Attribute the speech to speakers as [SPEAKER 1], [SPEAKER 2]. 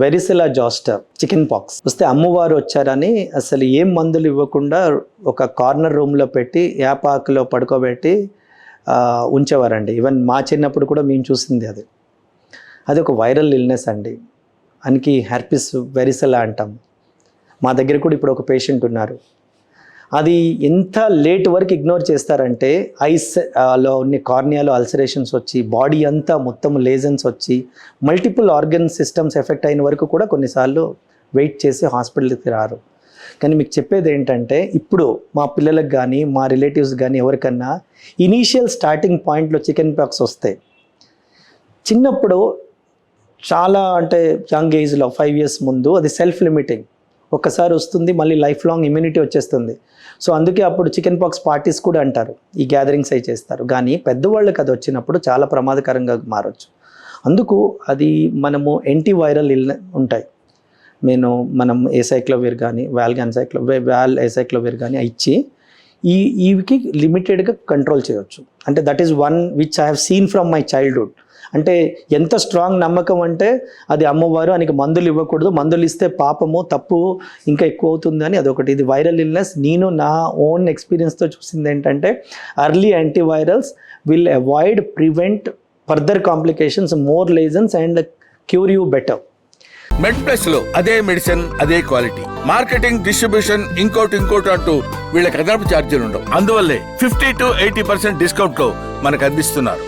[SPEAKER 1] వెరిసెలా zoster, chicken pox వస్తే అమ్మవారు వచ్చారని అసలు ఏం మందులు ఇవ్వకుండా ఒక కార్నర్ రూమ్లో పెట్టి యాపాకులో పడుకోబెట్టి ఉంచేవారండి. ఈవెన్ మా చిన్నప్పుడు కూడా మేము చూసింది అది ఒక వైరల్ ఇల్నెస్ అండి. అనికి హెర్పిస్ వెరిసెలా అంటాం. మా దగ్గర కూడా ఇప్పుడు ఒక పేషెంట్ ఉన్నారు. అది ఎంత లేట్ వరకు ఇగ్నోర్ చేస్తారంటే ఐస్లో ఉన్న కార్నియాలో అల్సరేషన్స్ వచ్చి బాడీ అంతా మొత్తం లేజన్స్ వచ్చి మల్టిపుల్ ఆర్గన్ సిస్టమ్స్ ఎఫెక్ట్ అయిన వరకు కూడా కొన్నిసార్లు వెయిట్ చేసి హాస్పిటల్కి రారు. కానీ మీకు చెప్పేది ఏంటంటే ఇప్పుడు మా పిల్లలకు కానీ మా రిలేటివ్స్ కానీ ఎవరికన్నా ఇనీషియల్ స్టార్టింగ్ పాయింట్లో చికెన్ పాక్స్ వస్తే చిన్నప్పుడు చాలా అంటే యంగ్ ఏజ్లో 5 years ముందు అది సెల్ఫ్ లిమిటింగ్, ఒక్కసారి వస్తుంది మళ్ళీ లైఫ్ లాంగ్ ఇమ్యూనిటీ వచ్చేస్తుంది. సో అందుకే అప్పుడు చికెన్ పాక్స్ పార్టీస్ కూడా అంటారు, ఈ గ్యాదరింగ్స్ అయి చేస్తారు. కానీ పెద్దవాళ్ళకి అది వచ్చినప్పుడు చాలా ప్రమాదకరంగా మారచ్చు. అందుకు అది మనము యాంటీవైరల్ ఉంటాయి, మనం ఏసైక్లోవిర్ కానీ వాల్ ఏసైక్లోవిర్ కానీ ఇచ్చి ఈవికి లిమిటెడ్గా కంట్రోల్ చేయవచ్చు. అంటే that is one which I have seen from my childhood. అంటే ఎంత స్ట్రాంగ్ నమ్మకం అంటే అది అమ్మవారు ఆయనకి మందులు ఇవ్వకూడదు, మందులు ఇస్తే పాపము తప్పు ఇంకా ఎక్కువ అవుతుంది అని అదొకటి. ఇది వైరల్ ఇల్నెస్. నేను నా ఓన్ ఎక్స్పీరియన్స్తో చూసింది ఏంటంటే early antivirals will avoid prevent further complications, more lesions and cure you better.
[SPEAKER 2] Med Plus లో అదే మెడిసిన్ అదే క్వాలిటీ, మార్కెటింగ్ డిస్ట్రిబ్యూషన్ ఇంకోటి అంటూ వీళ్ళకి అదనపు ఛార్జీలు ఉండవు. అందువల్లే 50 to 80% డిస్కౌంట్ లో మనకు అందిస్తున్నారు.